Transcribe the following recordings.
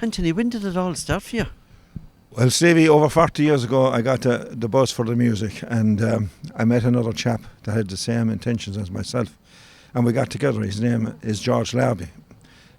Anthony, when did it all start for you? Well, Stevie, over 40 years ago, I got the buzz for the music, and I met another chap that had the same intentions as myself, and we got together. His name is George Larby,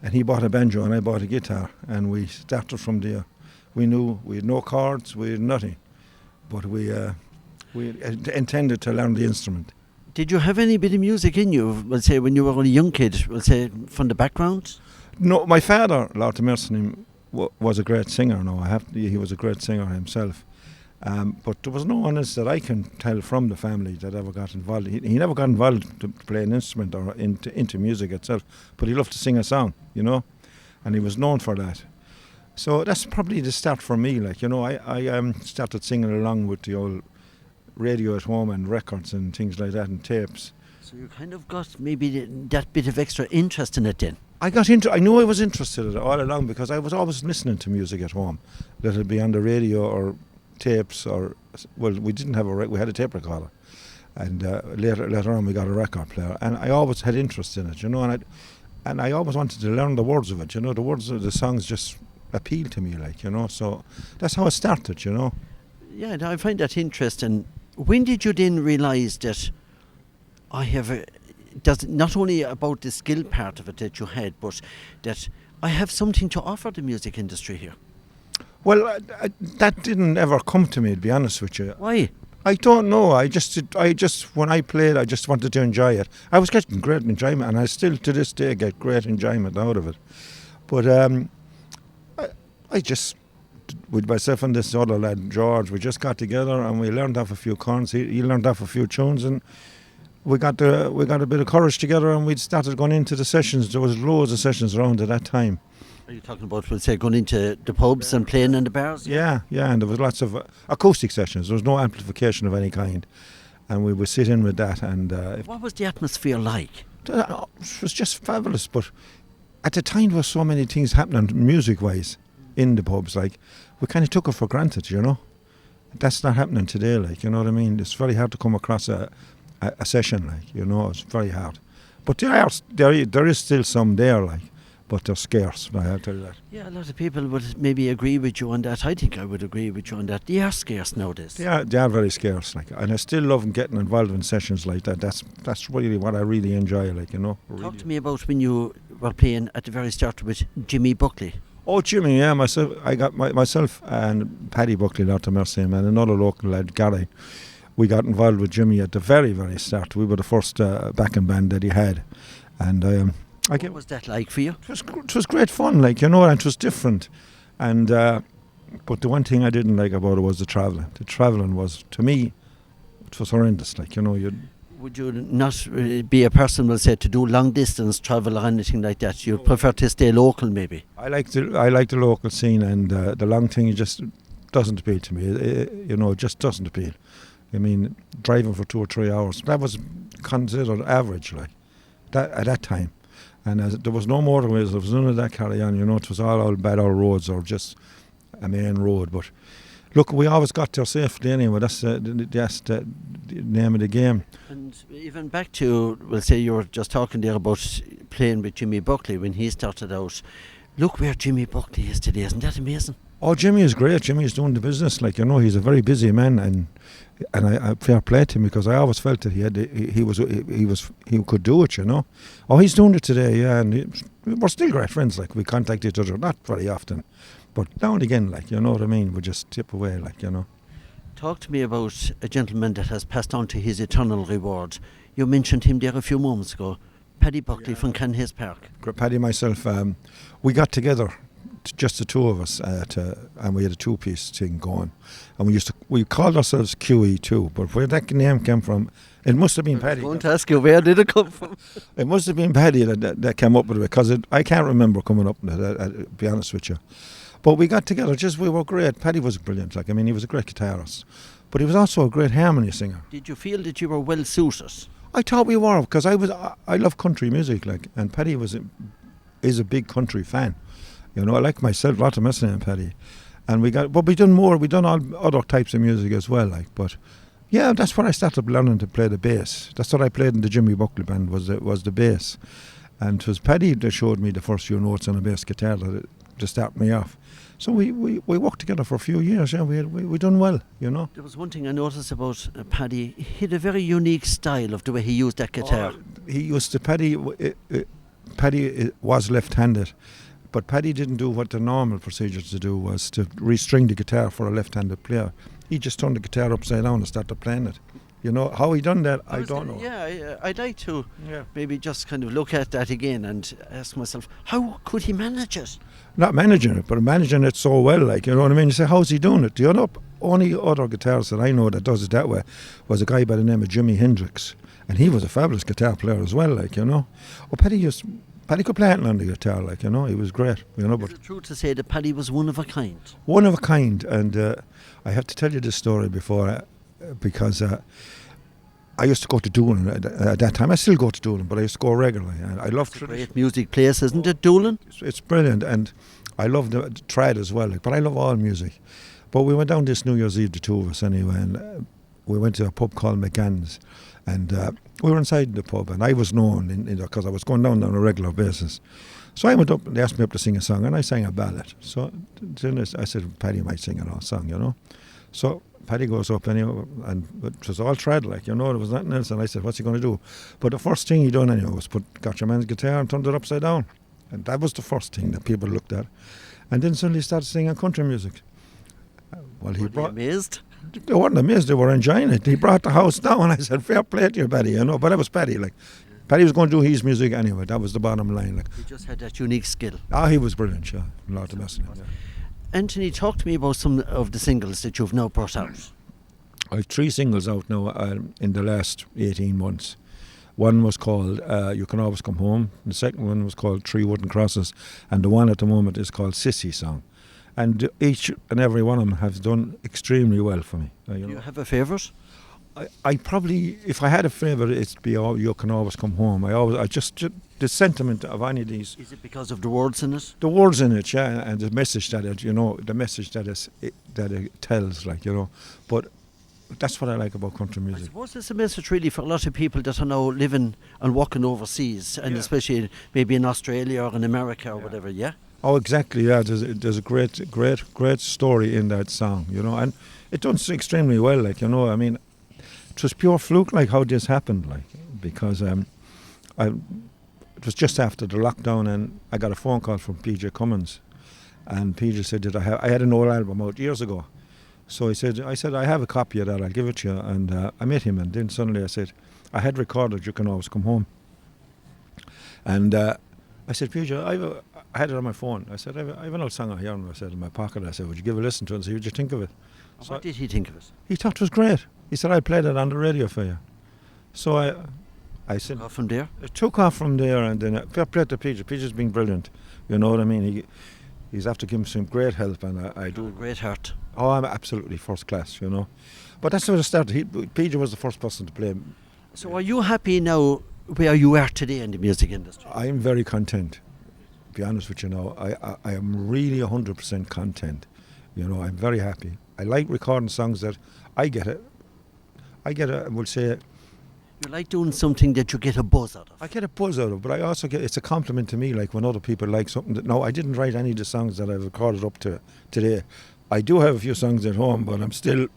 and he bought a banjo and I bought a guitar, and we started from there. We knew we had no chords, we had nothing, but we intended to learn the instrument. Did you have any bit of music in you, we'll say, when you were a young kid, we'll say, from the background? No, my father, Lord Mercy, was a great singer. No, he was a great singer himself. But there was no one else that I can tell from the family that ever got involved. He never got involved to play an instrument or into music itself, but he loved to sing a song, and he was known for that. So that's probably the start for me. I started singing along with the old radio at home and records and things like that and tapes. So you kind of got maybe that bit of extra interest in it then? I knew I was interested in it all along because I was always listening to music at home. That it'd be on the radio or tapes we didn't have we had a tape recorder. And later on we got a record player. And I always had interest in it, and I always wanted to learn the words of it, the words of the songs just appealed to me, so that's how it started, Yeah, I find that interesting. When did you then realise that not only about the skill part of it that you had, but that I have something to offer the music industry here? Well, that didn't ever come to me, to be honest with you. Why? I don't know. I just when I played, I just wanted to enjoy it. I was getting great enjoyment, and I still to this day get great enjoyment out of it. But I just, with myself and this other lad George, we just got together and we learned off a few chords. He learned off a few tunes, and we got a bit of courage together, and we started going into the sessions. There was loads of sessions around at that time. Are you talking about, we'll say, going into the pubs and playing in the bars? Yeah, and there was lots of acoustic sessions. There was no amplification of any kind, and we would sit in with that. And what was the atmosphere like? It was just fabulous. But at the time, there were so many things happening music-wise in the pubs. We kind of took it for granted, That's not happening today. You know what I mean? It's very hard to come across a session, it's very hard. But there is still some there, but they're scarce, I have to tell you that. Yeah, a lot of people would maybe agree with you on that. I think I would agree with you on that. They are scarce nowadays. They are very scarce, and I still love getting involved in sessions like that. That's really what I really enjoy, Really. Talk to me about when you were playing at the very start with Jimmy Buckley. Oh, Jimmy, yeah, myself. I got myself and Paddy Buckley, Lord to mercy him, and another local lad, Gary. We got involved with Jimmy at the very, very start. We were the first backing band that he had, and what was that like for you? It was great fun, and it was different. And but the one thing I didn't like about it was the travelling. The travelling was, to me, it was horrendous. Would you not be a person, we'll say, to do long distance travel or anything like that? You'd prefer to stay local, maybe? I like the local scene, and the long thing just doesn't appeal to me. It just doesn't appeal. I mean, driving for 2 or 3 hours, that was considered average, that at that time. And there was no motorways, there was none of that carry on, it was all bad old roads or just a main road. But look, we always got there safely anyway, that's the name of the game. And even back to, we'll say you were just talking there about playing with Jimmy Buckley when he started out. Look where Jimmy Buckley is today, isn't that amazing? Oh, Jimmy is great. Jimmy is doing the business. He's a very busy man, and I fair play to him because I always felt that he could do it. Oh, he's doing it today. Yeah, and we're still great friends. We contact each other not very often, but now and again. You know what I mean. We just tip away. Talk to me about a gentleman that has passed on to his eternal reward. You mentioned him there a few moments ago. Paddy Buckley from Canhays Park. Paddy and myself, we got together. Just the two of us, and we had a two-piece thing going, and we called ourselves QE2. But where that name came from, it must have been Paddy. I won't ask you where did it come from. It must have been Paddy that came up with it, because I can't remember coming up with it. To be honest with you, but we got together. We were great. Paddy was brilliant. He was a great guitarist, but he was also a great harmony singer. Did you feel that you were well suited? I thought we were, because I love country music, and Paddy is a big country fan. I like myself, a lot of messing in Paddy. And we done all other types of music as well, but yeah, that's when I started learning to play the bass. That's what I played in the Jimmy Buckley band, was the bass. And it was Paddy that showed me the first few notes on a bass guitar that to start me off. So we worked together for a few years. Yeah, we done well, you know. There was one thing I noticed about Paddy. He had a very unique style of the way he used that guitar. He used to Paddy was left-handed, but Paddy didn't do what the normal procedure to do was to restring the guitar for a left-handed player. He just turned the guitar upside down and started playing it. You know how he done that? I don't know. Yeah, I'd like to maybe just kind of look at that again and ask myself, how could he manage it? Not managing it, but managing it so well, like, you know what I mean? You say, how's he doing it? The only other guitarist that I know that does it that way was a guy by the name of Jimi Hendrix, and he was a fabulous guitar player as well, like, you know. Oh, Paddy could play it on the guitar, like, you know. He was great, you know. But is it true to say that Paddy was one of a kind? One of a kind, and I have to tell you this story before, because I used to go to Doolin at that time. I still go to Doolin, but I used to go regularly. And I love it's a great music place, isn't it, Doolin? It's brilliant, and I love the trad as well. But I love all music. But we went down this New Year's Eve, the two of us anyway, and we went to a pub called McGann's, and we were inside the pub, and I was known because I was going down on a regular basis. So I went up, and they asked me up to sing a song, and I sang a ballad. So then I said, Paddy might sing a song, you know. So Paddy goes up anyway, and it was all trad, like, you know, there was nothing else. And I said, what's he going to do? But the first thing he done anyway was got your man's guitar and turned it upside down. And that was the first thing that people looked at. And then suddenly started singing country music. Well, Were they amazed? They weren't amazed, they were enjoying it. He brought the house down, and I said, fair play to you, Paddy, you know. But that was Paddy, like. Paddy was going to do his music anyway, that was the bottom line. Like. He just had that unique skill. He was brilliant, yeah. A lot of messing. Yeah. Anthony, talk to me about some of the singles that you've now brought out. I have 3 singles out now in the last 18 months. One was called You Can Always Come Home. The second one was called 3 Wooden Crosses. And the one at the moment is called Sissy Song. And each and every one of them has done extremely well for me. Do you have a favourite? I probably, if I had a favourite, it'd be You Can Always Come Home. The sentiment of any of these. Is it because of the words in it? The words in it, yeah, and the message that it, you know, the message that it tells, like, you know. But that's what I like about country music. I suppose it's a message really for a lot of people that are now living and working overseas, and especially maybe in Australia or in America or whatever, yeah? Oh, exactly, yeah. There's a great story in that song, you know, and it done extremely well, like, you know. I mean, it was pure fluke, like, how this happened, like, because it was just after the lockdown, and I got a phone call from PJ Cummins, and PJ said I had an old album out years ago. So I said, I have a copy of that, I'll give it to you. And I met him, and then suddenly I said, I had recorded You Can Always Come Home. And I said, PJ, I had it on my phone. I said, I have an old song here, I said, in my pocket. I said, would you give a listen to it and see what you think of it? So what did he think of it? He thought it was great. He said, I played it on the radio for you. So I said... Off from there? It took off from there, and then I played to PJ. PJ's been brilliant. You know what I mean? He's after giving some great help, and I do. A great heart. Oh, I'm absolutely first class, you know. But that's how it started. PJ was the first person to play. So are you happy now where you are today in the music industry? I'm very content, to be honest with you now. I am really 100% content. You know, I'm very happy. I like recording songs that I will say... You like doing something that you get a buzz out of? I get a buzz out of, but I also it's a compliment to me, like when other people like something that... No, I didn't write any of the songs that I've recorded up to today. I do have a few songs at home, but I'm still...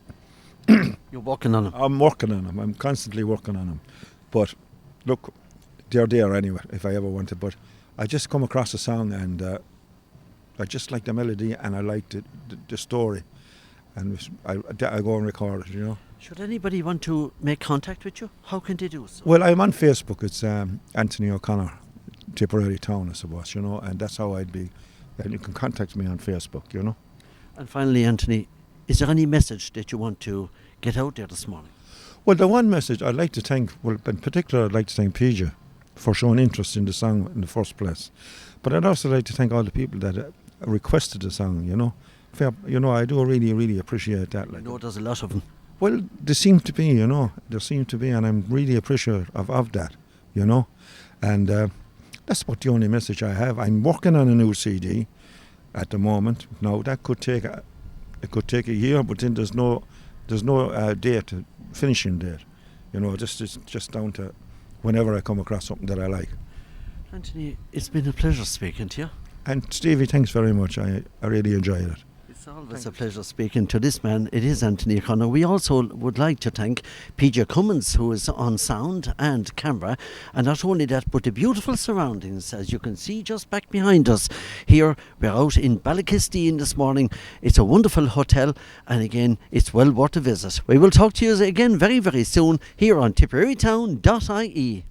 You're working on them? I'm working on them. I'm constantly working on them. But, look, they're there anyway, if I ever wanted. But I just come across a song, and I just like the melody, and I like the story. And I go and record it, you know. Should anybody want to make contact with you, how can they do so? Well, I'm on Facebook. It's Anthony O'Connor, Tipperary Town, I suppose, you know, and that's how I'd be. And you can contact me on Facebook, you know. And finally, Anthony, is there any message that you want to get out there this morning? Well, the one message I'd like to thank, in particular, I'd like to thank PJ for showing interest in the song in the first place. But I'd also like to thank all the people that requested the song, you know. You know, I do really, really appreciate that. Like, I know there's a lot of them. Well, there seem to be, you know, and I'm really appreciative of that, you know. And that's about the only message I have. I'm working on a new CD at the moment. Now, that could take a year, but then there's no finishing date. You know, it's just down to whenever I come across something that I like. Anthony, it's been a pleasure speaking to you. And Stevie, thanks very much. I really enjoyed it. It's always a pleasure speaking to this man. It is Anthony O'Connor. We also would like to thank PJ Cummins, who is on sound and camera. And not only that, but the beautiful surroundings, as you can see just back behind us. Here, we're out in Ballakistine this morning. It's a wonderful hotel, and again, it's well worth a visit. We will talk to you again very, very soon here on tipperarytown.ie.